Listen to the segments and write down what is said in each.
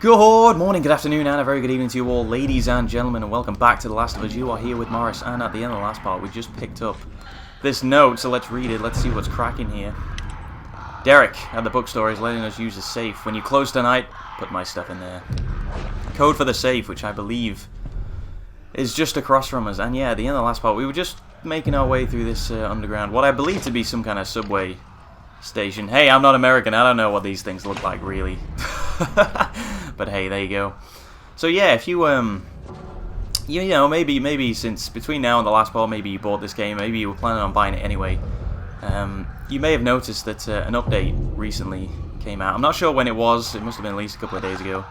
Good morning, good afternoon, and a very good evening to you all, ladies and gentlemen, and welcome back to The Last of Us. You are here with Morris, and at the end of the last part, we just picked up this note, so let's read it. Let's see what's cracking here. Derek at the bookstore is letting us use the safe. When you close tonight, put my stuff in there. Code for the safe, which I believe is just across from us. And yeah, at the end of the last part, we were just making our way through this underground, what I believe to be some kind of subway station. Hey, I'm not American, I don't know what these things look like, really. But hey, there you go. So yeah, if you you know, maybe since between now and the last part, maybe you bought this game, maybe you were planning on buying it anyway. You may have noticed that an update recently came out. I'm not sure when it was. It must have been at least a couple of days ago.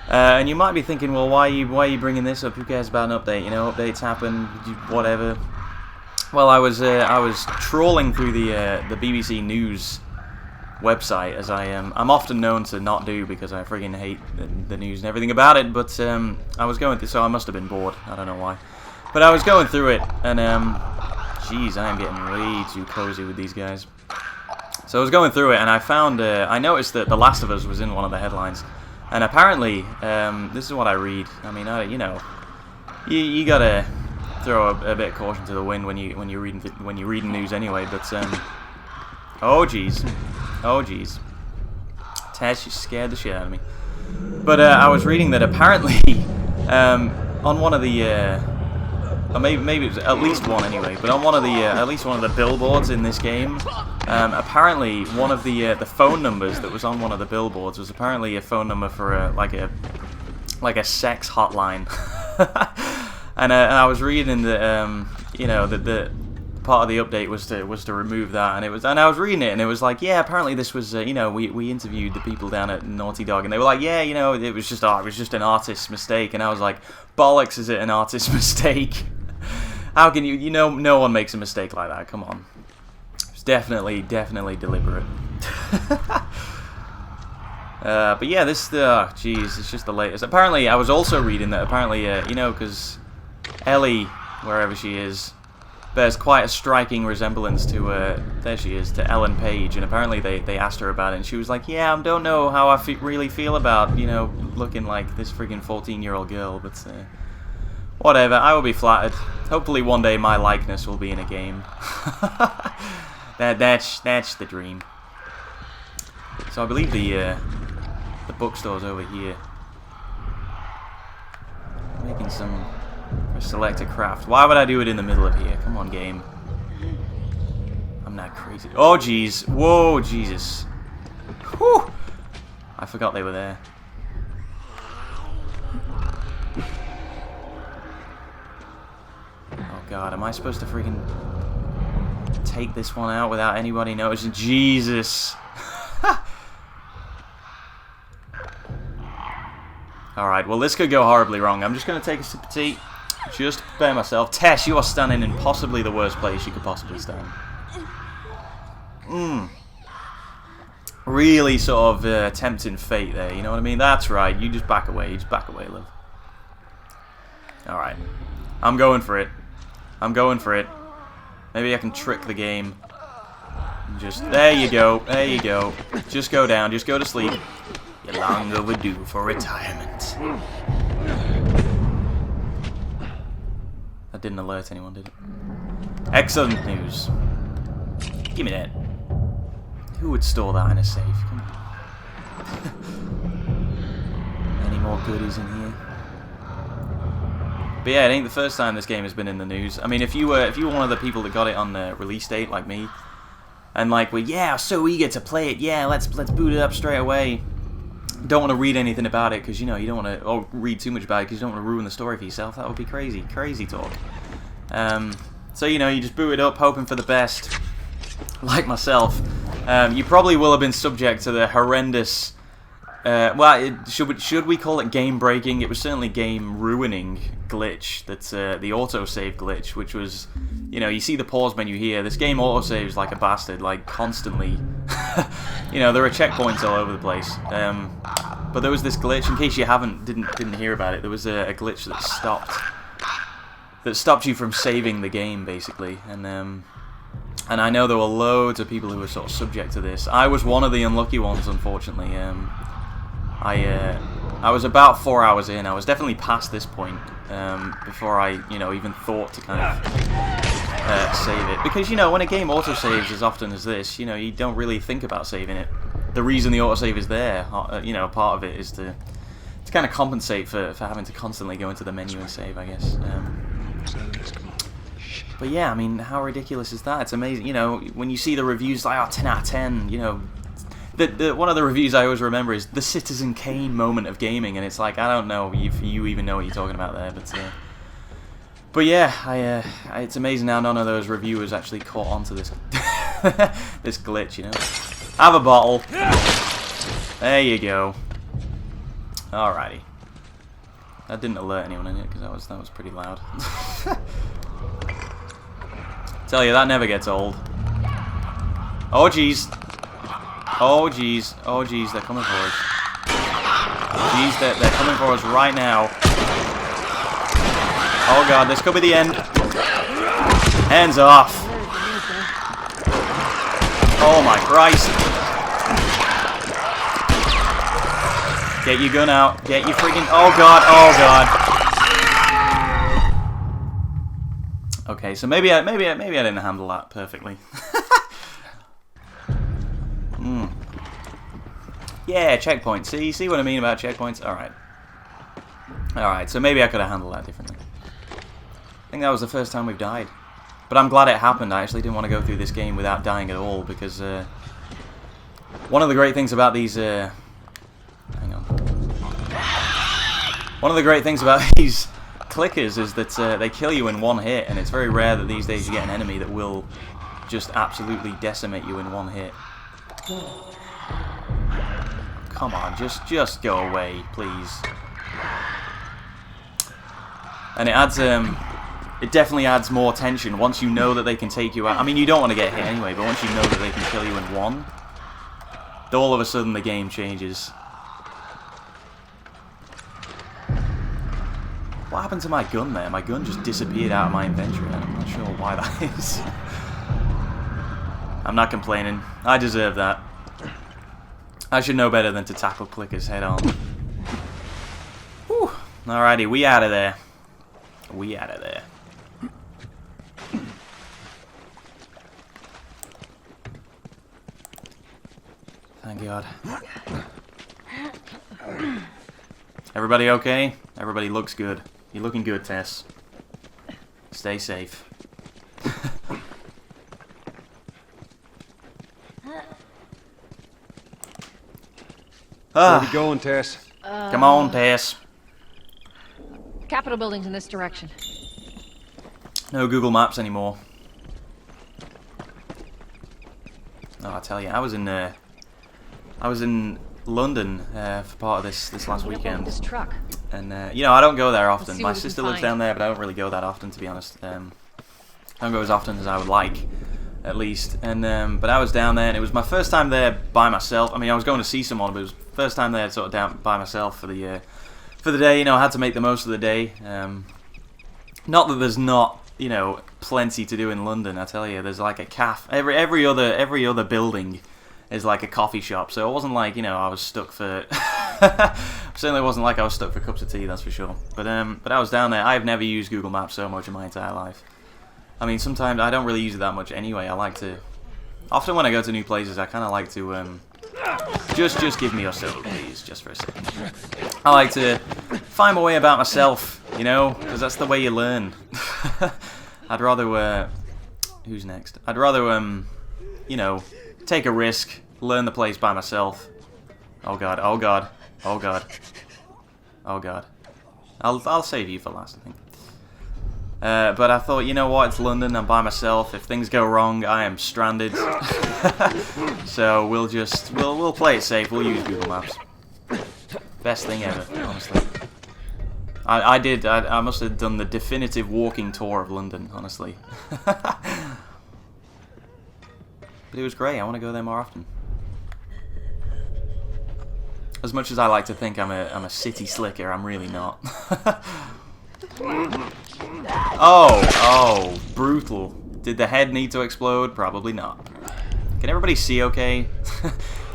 And you might be thinking, well, why are you bringing this up? Who cares about an update? You know, updates happen, whatever. Well, I was trawling through the BBC News website, as I'm often known to not do because I friggin' hate the news and everything about it, but I was going through, so I must have been bored, I don't know why. But I was going through it, and jeez, I am getting way too cozy with these guys. So I was going through it, and I found, I noticed that The Last of Us was in one of the headlines, and apparently, this is what I read. I mean, you know, you gotta throw a bit of caution to the wind when you're reading news anyway, but oh jeez. Oh jeez, Tess, you scared the shit out of me. But I was reading that apparently on one of the, or maybe it was at least one anyway, but on one of the at least one of the billboards in this game, apparently one of the phone numbers that was on one of the billboards was apparently a phone number for like a sex hotline. And I was reading that you know that the part of the update was to remove that, and I was reading it, and it was like, yeah, apparently this was you know, we interviewed the people down at Naughty Dog, and they were like, yeah, you know, it was just an artist's mistake, and I was like, bollocks, is it an artist's mistake? How can you know, no one makes a mistake like that, come on. It's definitely deliberate. But yeah, this, jeez, it's just the latest. Apparently, I was also reading that apparently, you know, because Ellie, wherever she is, bears quite a striking resemblance to, there she is, to Ellen Page, and apparently they asked her about it, and she was like, yeah, I don't know how I really feel about, you know, looking like this friggin' 14-year-old girl, but, whatever, I will be flattered. Hopefully one day my likeness will be in a game. That's the dream. So I believe the bookstore's over here. Making some... select a craft. Why would I do it in the middle of here? Come on, game. I'm not crazy. Oh, jeez. Whoa, Jesus. Whew. I forgot they were there. Oh, God. Am I supposed to freaking take this one out without anybody noticing? Jesus. Alright, well, this could go horribly wrong. I'm just going to take a sip of tea. Just to prepare myself. Tess, you are standing in possibly the worst place you could possibly stand. Really sort of tempting fate there, you know what I mean? That's right, you just back away. You just back away, love. Alright. I'm going for it. I'm going for it. Maybe I can trick the game. Just, there you go. There you go. Just go down. Just go to sleep. You're long overdue for retirement. That didn't alert anyone, did it? Excellent news. Give me that. Who would store that in a safe? Come on. Any more goodies in here? But yeah, it ain't the first time this game has been in the news. I mean, if you were one of the people that got it on the release date, like me, and like, well, yeah, so eager to play it. Yeah, let's boot it up straight away. Don't want to read anything about it because, you know, you don't want to, or read too much about it because you don't want to ruin the story for yourself. That would be crazy talk. So, you know, you just boot it up hoping for the best, like myself. You probably will have been subject to the horrendous, well, should we call it game breaking? It was certainly game ruining glitch, that's the autosave glitch, which was, you know, you see the pause menu here. This game autosaves like a bastard, like constantly. You know, there are checkpoints all over the place. But there was this glitch. In case you didn't hear about it, there was a glitch that stopped you from saving the game, basically. And I know there were loads of people who were sort of subject to this. I was one of the unlucky ones, unfortunately. I I was about 4 hours in. I was definitely past this point before I, you know, even thought to kind of save it. Because, you know, when a game autosaves as often as this, you know, you don't really think about saving it. The reason the autosave is there, you know, part of it is to kind of compensate for having to constantly go into the menu and save, I guess. But yeah, I mean, how ridiculous is that? It's amazing, you know, when you see the reviews like, oh, 10 out of 10, you know, one of the reviews I always remember is the Citizen Kane moment of gaming, and it's like, I don't know if you even know what you're talking about there, but yeah, it's amazing how none of those reviewers actually caught onto this this glitch, you know. Have a bottle. There you go. Alrighty. That didn't alert anyone in it because that was pretty loud. Tell you, that never gets old. Oh jeez. Oh jeez. Oh jeez, they're coming for us. Jeez, they're coming for us right now. Oh god, this could be the end. Hands off. Oh my Christ. Get your gun out. Get your freaking... Oh god, oh god. Okay, so maybe I didn't handle that perfectly. Yeah, checkpoints. See what I mean about checkpoints? Alright. Alright, so maybe I could have handled that differently. I think that was the first time we've died. But I'm glad it happened. I actually didn't want to go through this game without dying at all, because one of the great things about these... hang on. One of the great things about these clickers is that they kill you in one hit, and it's very rare that these days you get an enemy that will just absolutely decimate you in one hit. Come on, just go away, please. And it adds, it definitely adds more tension once you know that they can take you out. I mean, you don't want to get hit anyway, but once you know that they can kill you in one, all of a sudden the game changes. What happened to my gun there? My gun just disappeared out of my inventory. I'm not sure why that is. I'm not complaining. I deserve that. I should know better than to tackle clickers head on. Whew. Alrighty, we out of there. We out of there. Thank God. Everybody okay? Everybody looks good. You're looking good, Tess. Stay safe. Where we going, Tess? Come on, Tess. Capitol building's in this direction. No Google Maps anymore. Oh, I tell you, I was in London for part of this last weekend. This truck. And you know, I don't go there often. See My what we sister can lives find. down there, but I don't really go that often, to be honest. I don't go as often as I would like, at least. And but I was down there, and it was my first time there by myself. I mean, I was going to see someone, but it was first time there, sort of down by myself for the day. You know, I had to make the most of the day. Not that there's not, you know, plenty to do in London. I tell you, there's like a cafe. Every other building is like a coffee shop. So it wasn't like, you know, I was stuck for. Certainly wasn't like I was stuck for cups of tea, that's for sure. But I was down there. I've never used Google Maps so much in my entire life. I mean, sometimes I don't really use it that much anyway. I like to. Often when I go to new places, I kind of like to just give me your soda, please, just for a second. I like to find my way about myself, you know, because that's the way you learn. I'd rather. Who's next? I'd rather you know, take a risk, learn the place by myself. Oh god! Oh god! Oh god! Oh god! I'll save you for last, I think. But I thought, you know what? It's London. I'm by myself. If things go wrong, I am stranded. So we'll play it safe. We'll use Google Maps. Best thing ever, honestly. I must have done the definitive walking tour of London, honestly. But it was great. I want to go there more often. As much as I like to think I'm a city slicker, I'm really not. Oh, brutal. Did the head need to explode? Probably not. Can everybody see okay?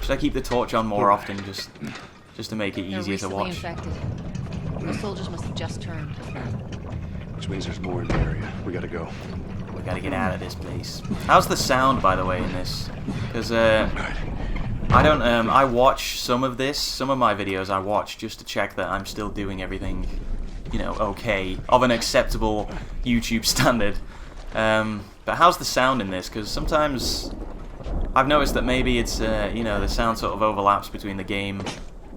Should I keep the torch on more often, just just to make it They're easier to recently watch. infected. The soldiers must have just turned. Which means there's more in the area. We gotta go. We gotta get out of this place. How's the sound, by the way, in this? Because I don't. I watch some of this. Some of my videos I watch just to check that I'm still doing everything, you know, okay, of an acceptable YouTube standard. But how's the sound in this? Because sometimes I've noticed that maybe it's, you know, the sound sort of overlaps between the game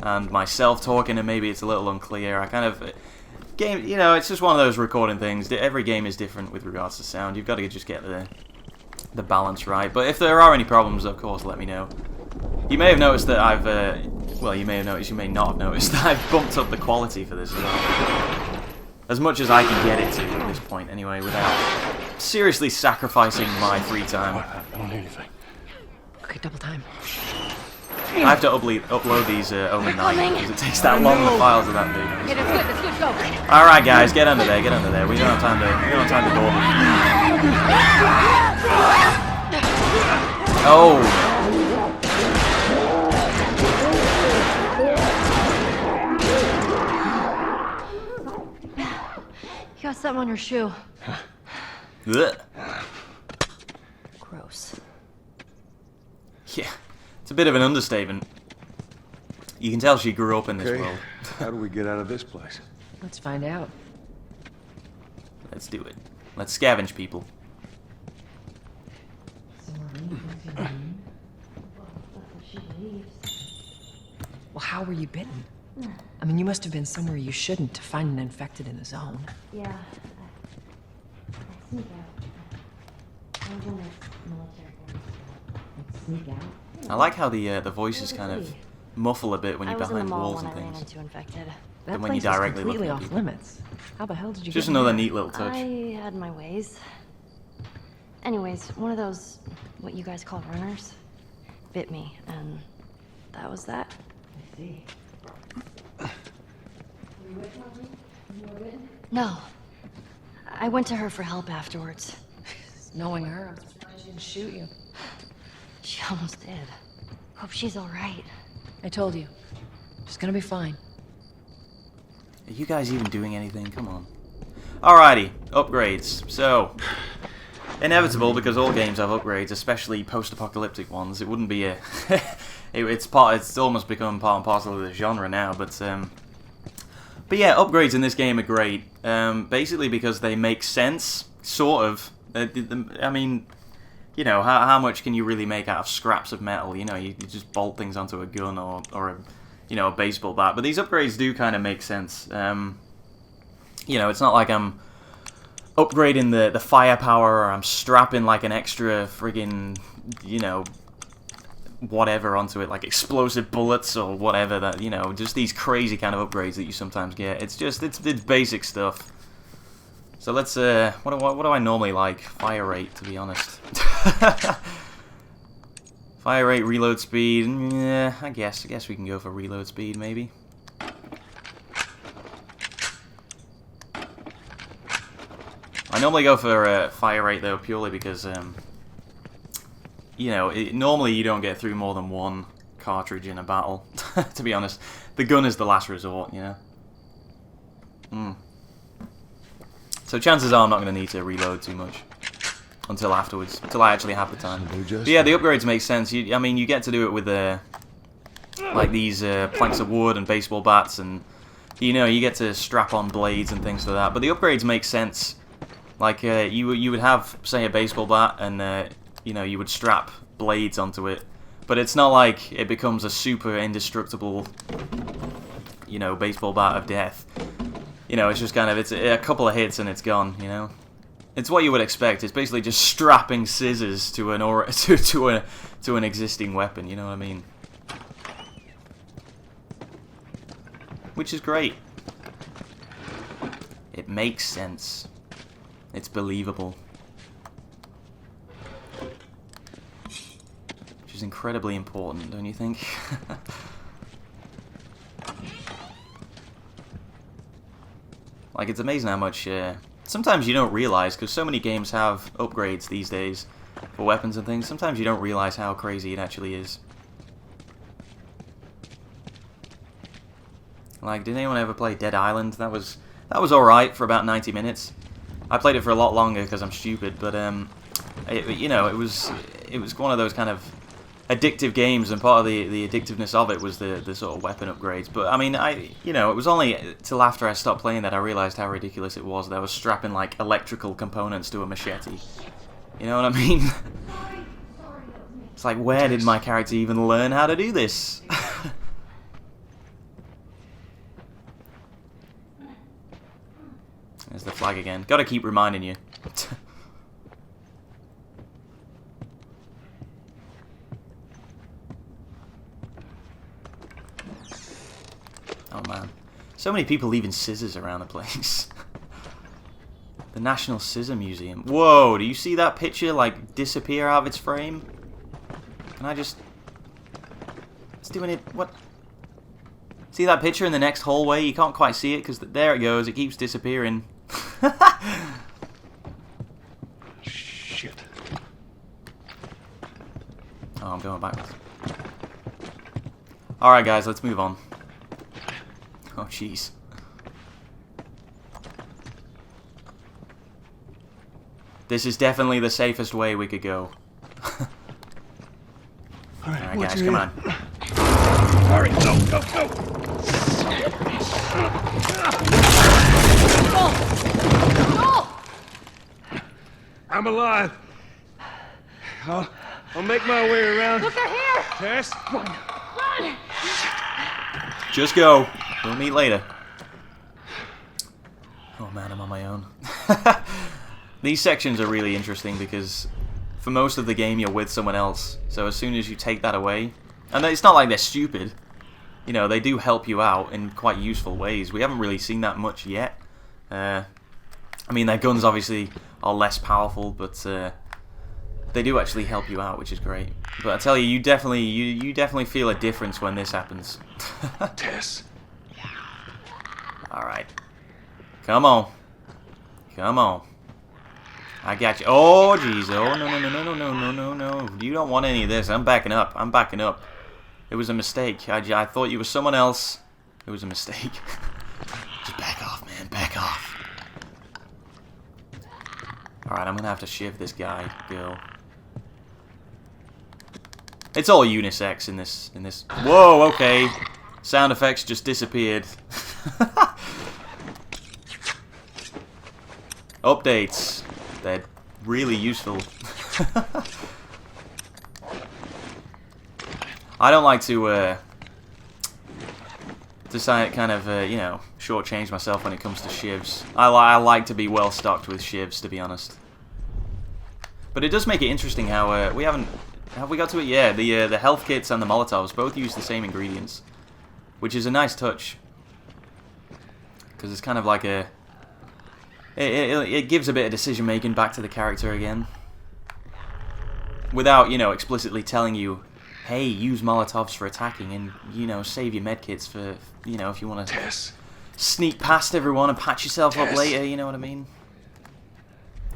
and myself talking, and maybe it's a little unclear. I kind of game, you know, it's just one of those recording things. Every game is different with regards to sound. You've got to just get the balance right. But if there are any problems, of course, let me know. You may have noticed that I've, well, you may have noticed, you may not have noticed that I've bumped up the quality for this as well. As much as I can get it to at this point, anyway, without seriously sacrificing my free time. I don't hear anything. Okay, double time. I have to upload these overnight because it takes that long. The files are that big. Okay, that's good, go. All right, guys, get under there, get under there. We don't have time to dawdle. Oh. You got something on your shoe. Ugh. Gross. Yeah, it's a bit of an understatement. You can tell she grew up in this Okay, world. how do we get out of this place? Let's find out. Let's do it. Let's scavenge people. Well, how were you bitten? I mean, you must have been somewhere you shouldn't to find an infected in the zone. Yeah. I sneak out. I was in the military force. Sneak out? I like how the voices kind of muffle a bit when I you're was in the behind mall walls when and I ran things. into infected. That Than when you place is directly look completely at off people. limits. How the hell did you Just get another in there? neat little touch. I had my ways. Anyways, one of those, what you guys call runners, bit me, and that was that. I see. No. I went to her for help afterwards. Knowing her, I'm surprised she didn't shoot you. She almost did. Hope she's alright. I told you. She's gonna be fine. Are you guys even doing anything? Come on. Alrighty, upgrades. So, inevitable because all games have upgrades, especially post-apocalyptic ones. It wouldn't be a... it's almost become part and parcel of the genre now, but yeah, upgrades in this game are great. Basically because they make sense, sort of. I mean, you know, how much can you really make out of scraps of metal? You know, you just bolt things onto a gun or a, you know, a baseball bat. But these upgrades do kind of make sense. You know, it's not like I'm upgrading the firepower or I'm strapping like an extra friggin', you know, whatever onto it, like explosive bullets or whatever, that, you know, just these crazy kind of upgrades that you sometimes get. It's just, it's basic stuff. So let's, what do I normally like? Fire rate, to be honest. Fire rate, reload speed, yeah, I guess we can go for reload speed, maybe. I normally go for fire rate, though, purely because, you know, normally you don't get through more than one cartridge in a battle, to be honest. The gun is the last resort, you know? So chances are I'm not going to need to reload too much until afterwards, until I actually have the time. But yeah, the upgrades make sense. I mean, you get to do it with like these planks of wood and baseball bats, and, you know, you get to strap on blades and things like that. But the upgrades make sense. Like, you would have, say, a baseball bat, and, you know, you would strap blades onto it. But it's not like it becomes a super indestructible, you know, baseball bat of death. You know, it's just kind of, it's a couple of hits and it's gone, you know? It's what you would expect. It's basically just strapping scissors to an to an existing weapon, you know what I mean? Which is great. It makes sense. It's believable. Which is incredibly important, don't you think? Like, it's amazing how much, sometimes you don't realize, because so many games have upgrades these days for weapons and things, sometimes you don't realize how crazy it actually is. Like, did anyone ever play Dead Island? That was alright for about 90 minutes. I played it for a lot longer because I'm stupid, but you know, it was one of those kind of addictive games, and part of the addictiveness of it was the sort of weapon upgrades. But I mean, you know, it was only till after I stopped playing that I realized how ridiculous it was that I was strapping like electrical components to a machete. You know what I mean? It's like, where did my character even learn how to do this? There's the flag again. Gotta keep reminding you. Oh man. So many people leaving scissors around the place. The National Scissor Museum. Whoa, do you see that picture like disappear out of its frame? Can I just... It's doing it... What? See that picture in the next hallway? You can't quite see it because there it goes. It keeps disappearing. Shit. Oh, I'm going backwards. Alright guys, let's move on. Oh jeez. This is definitely the safest way we could go. Alright guys, come on. Hurry, go, go, go! I'm alive. I'll make my way around. Look, they're here! Tess? Run! Just go. We'll meet later. Oh man, I'm on my own. These sections are really interesting because for most of the game you're with someone else. So as soon as you take that away... And it's not like they're stupid. You know, they do help you out in quite useful ways. We haven't really seen that much yet. I mean, their guns obviously are less powerful, but they do actually help you out, which is great. But I tell you, you definitely feel a difference when this happens. Tess. Alright. Come on. Come on. I got you. Oh, jeez. Oh, no, no, no, no, no, no, no, no. You don't want any of this. I'm backing up. I'm backing up. It was a mistake. I thought you were someone else. It was a mistake. Just back off, man. Back off. Alright, I'm gonna have to shiv this guy, girl. It's all unisex in this. Whoa, okay. Sound effects just disappeared. Updates. They're really useful. I don't like to decide kind of you know, shortchange myself when it comes to shivs. I like to be well stocked with shivs, to be honest. But it does make it interesting how we haven't. Have we got to it? Yeah, the health kits and the Molotovs both use the same ingredients, which is a nice touch. Because it's kind of like a... It gives a bit of decision making back to the character again. Without, you know, explicitly telling you, hey, use Molotovs for attacking and, you know, save your medkits for, you know, if you want to sneak past everyone and patch yourself up later, you know what I mean?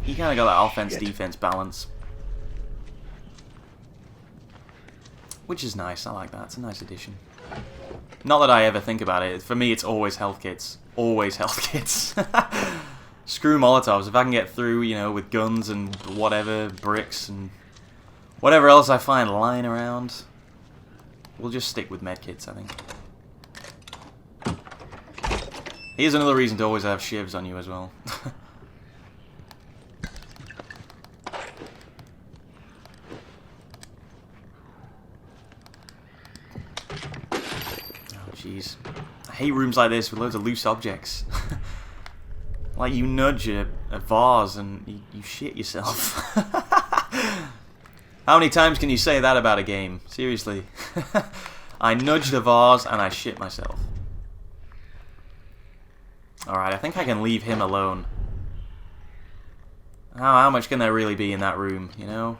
You kind of got that offense-defense balance. Which is nice, I like that, it's a nice addition. Not that I ever think about it, for me it's always health kits. Always health kits. Screw Molotovs, if I can get through, you know, with guns and whatever, bricks and whatever else I find lying around, we'll just stick with medkits, I think. Here's another reason to always have shivs on you as well. Jeez. I hate rooms like this with loads of loose objects. Like you nudge a vase and you shit yourself. How many times can you say that about a game? Seriously. I nudged a vase and I shit myself. Alright, I think I can leave him alone. How much can there really be in that room, you know?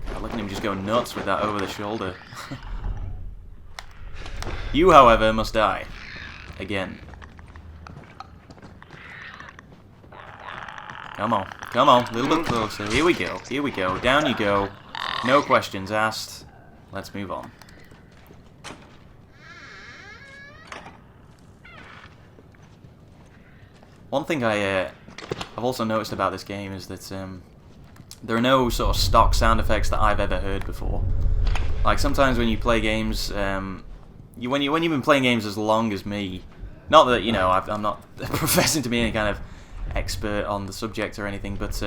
God, look at him just go nuts with that over the shoulder. You, however, must die. Again. Come on. Come on. A little bit closer. Here we go. Here we go. Down you go. No questions asked. Let's move on. One thing I've also noticed about this game is that there are no sort of stock sound effects that I've ever heard before. Like sometimes when you play games, when you've been playing games as long as me, not that you know I'm not professing to be any kind of expert on the subject or anything, but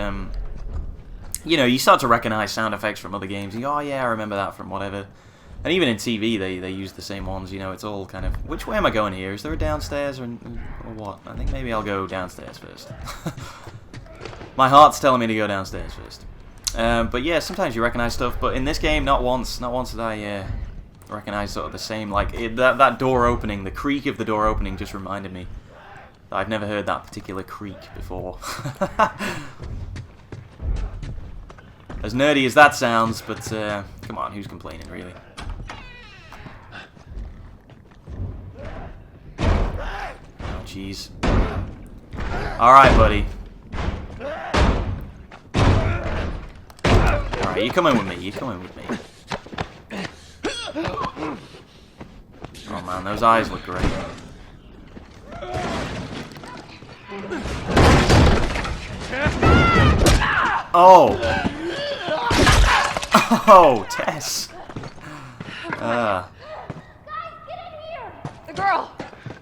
you know, you start to recognize sound effects from other games. You go, oh yeah, I remember that from whatever. And even in TV, they use the same ones. You know, it's all kind of, which way am I going here? Is there a downstairs or what? I think maybe I'll go downstairs first. My heart's telling me to go downstairs first. But yeah, sometimes you recognize stuff, but in this game, not once did I recognize sort of the same. Like that door opening, the creak of the door opening just reminded me that I've never heard that particular creak before. As nerdy as that sounds, but come on, who's complaining, really? Oh, jeez. Alright, buddy. Alright, you come in with me, you come in with me. Oh man, those eyes look great. Oh! Oh, Tess! Guys, get in here! The girl!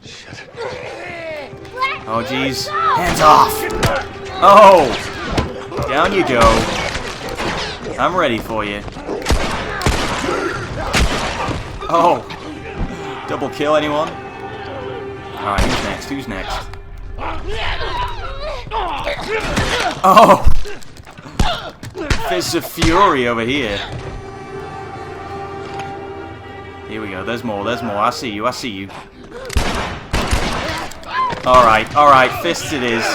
Shit. Oh, jeez. Hands off! Oh! Down you go. I'm ready for you. Oh! Double kill, anyone? Alright, who's next? Who's next? Oh! Fists of Fury over here. Here we go. There's more. There's more. I see you. I see you. Alright. Alright. Fists it is.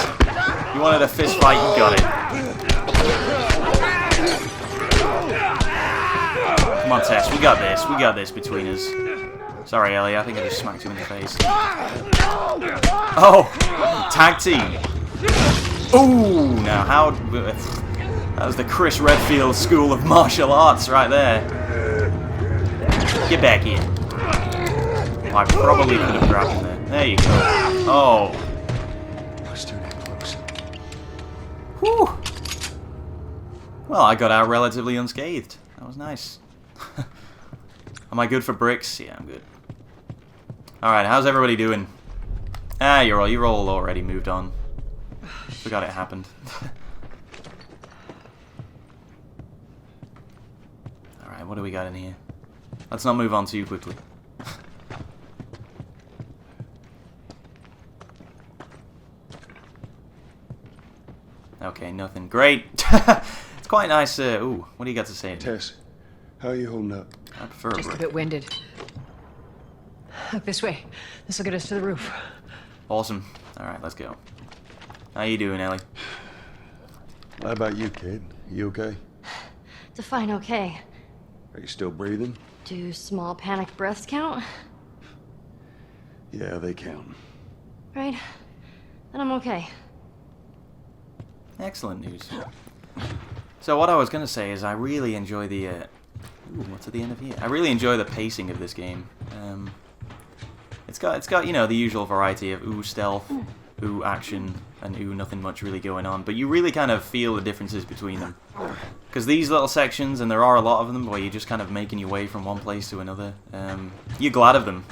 You wanted a fist fight? You got it. Come on, Tess. We got this. We got this between us. Sorry, Ellie. I think I just smacked you in the face. Oh! Tag team. Ooh! Now, how... That was the Chris Redfield School of Martial Arts right there. Get back here. Oh, I probably could have grabbed him there. There you go. Oh. Those two get close. Whew. Well, I got out relatively unscathed. That was nice. Am I good for bricks? Yeah, I'm good. Alright, how's everybody doing? Ah, you're all already moved on. Forgot it happened. Alright, what do we got in here? Let's not move on too quickly. Okay, nothing. Great! It's quite nice, ooh, what do you got to say? Tess, how are you holding up? I prefer a Just a brick. bit winded. Look this way. This will get us to the roof. Awesome. Alright, let's go. How you doing, Ellie? How about you, kid? You okay? Define okay. Are you still breathing? Do small panic breaths count? Yeah, they count. Right? Then I'm okay. Excellent news. So what I was going to say is I really enjoy the... Ooh, what's at the end of here? I really enjoy the pacing of this game. It's got you know, the usual variety of ooh stealth, ooh action, and ooh nothing much really going on. But you really kind of feel the differences between them. Because these little sections, and there are a lot of them, where you're just kind of making your way from one place to another, you're glad of them.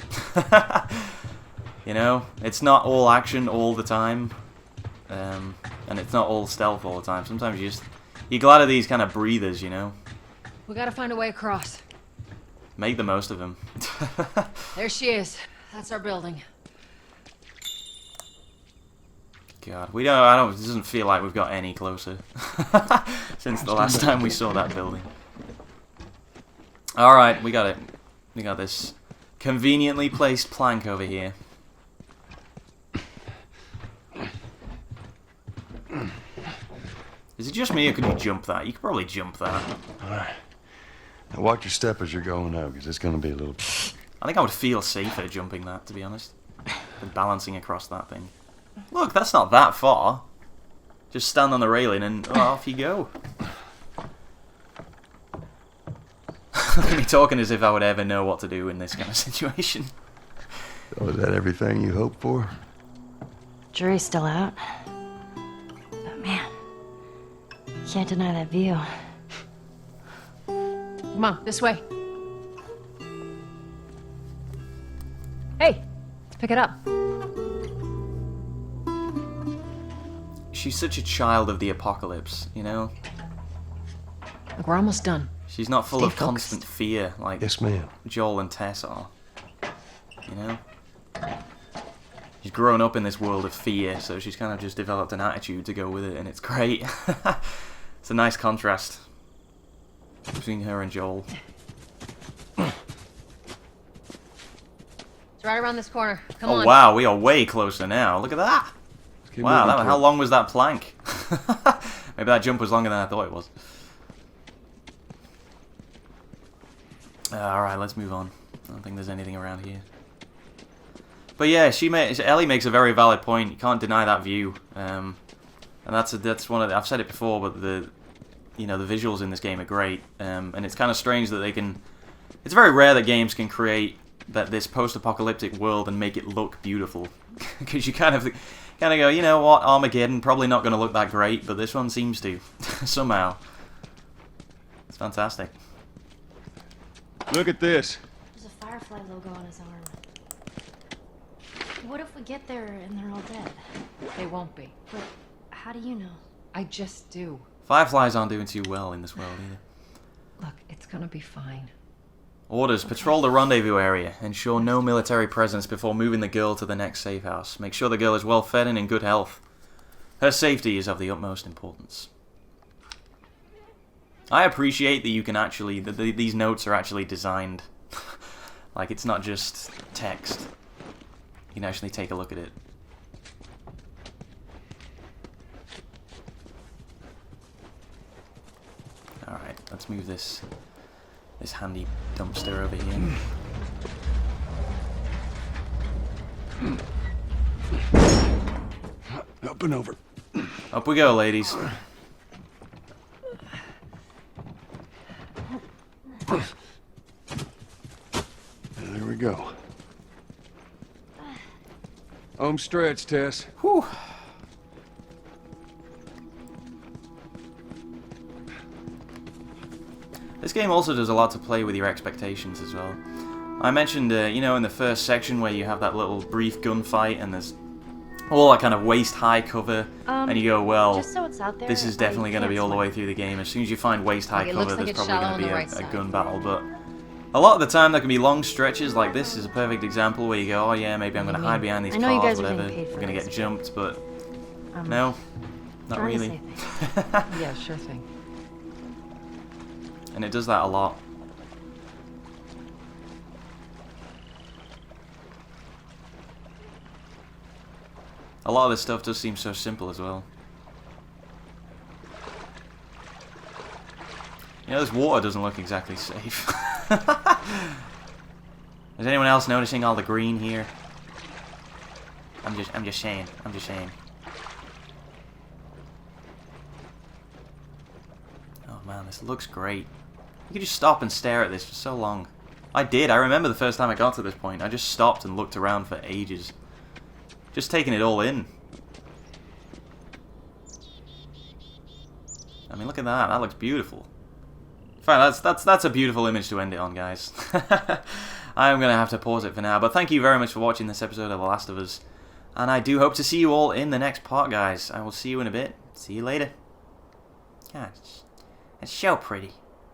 You know? It's not all action all the time. And it's not all stealth all the time. Sometimes you're glad of these kind of breathers, you know? We gotta find a way across. Make the most of them. There she is. That's our building. God, it doesn't feel like we've got any closer since the last time we saw that building. Alright, we got it. We got this conveniently placed plank over here. Is it just me, or could you jump that? You could probably jump that. Alright. Now watch your step as you're going out, because it's going to be a little... I think I would feel safer jumping that, to be honest, than balancing across that thing. Look, that's not that far. Just stand on the railing and off you go. Look at me talking as if I would ever know what to do in this kind of situation. Oh, is that everything you hoped for? Jury's still out. But man, can't deny that view. Come on, this way. Hey, let's pick it up. She's such a child of the apocalypse, you know? Look, we're almost done. She's not full Stay of focused. constant fear like Yes, ma'am. Joel and Tess are. You know? She's grown up in this world of fear, so she's kind of just developed an attitude to go with it, and it's great. It's a nice contrast between her and Joel. It's right around this corner. Come Oh on. wow, we are way closer now. Look at that! Keep Wow, moving, how kid. long was that plank? Maybe that jump was longer than I thought it was. Alright, let's move on. I don't think there's anything around here. But yeah, Ellie makes a very valid point. You can't deny that view, and that's one of I've said it before, but the visuals in this game are great, and it's kind of strange that they can. It's very rare that games can create this post-apocalyptic world and make it look beautiful, because you kind of go, you know what, Armageddon probably not going to look that great, but this one seems to somehow. It's fantastic. Look at this. There's a Firefly logo on his arm. What if we get there and they're all dead? They won't be. But how do you know? I just do. Fireflies aren't doing too well in this world either. Look, it's gonna be fine. Orders: patrol the rendezvous area. Ensure no military presence before moving the girl to the next safe house. Make sure the girl is well fed and in good health. Her safety is of the utmost importance. I appreciate that you can actually... these notes are actually designed. Like, it's not just text. You can actually take a look at it. Alright, let's move this handy dumpster over here. Up and over. Up we go, ladies. There we go. Home stretch, Tess. Whew. This game also does a lot to play with your expectations as well. I mentioned, you know, in the first section where you have that little brief gunfight and there's all that kind of waist-high cover, and you go, well, Just so it's out there, this is definitely going to be all the way through the game. As soon as you find waist-high It cover, looks like there's it's probably shallow going to be on the right a side. gun battle, but a lot of the time there can be long stretches like this is a perfect example where you go, oh yeah, maybe I'm going to hide behind these I know you cars, guys are whatever, getting paid for we're going to this, get jumped, but Um, no, not trying to really. say things. Yeah, sure thing. And it does that a lot. A lot of this stuff does seem so simple as well. You know, this water doesn't look exactly safe. Is anyone else noticing all the green here? I'm just saying. Oh man, this looks great. You could just stop and stare at this for so long. I did. I remember the first time I got to this point. I just stopped and looked around for ages. Just taking it all in. I mean, look at that. That looks beautiful. Fine, that's a beautiful image to end it on, guys. I'm going to have to pause it for now. But thank you very much for watching this episode of The Last of Us. And I do hope to see you all in the next part, guys. I will see you in a bit. See you later. God, it's so pretty.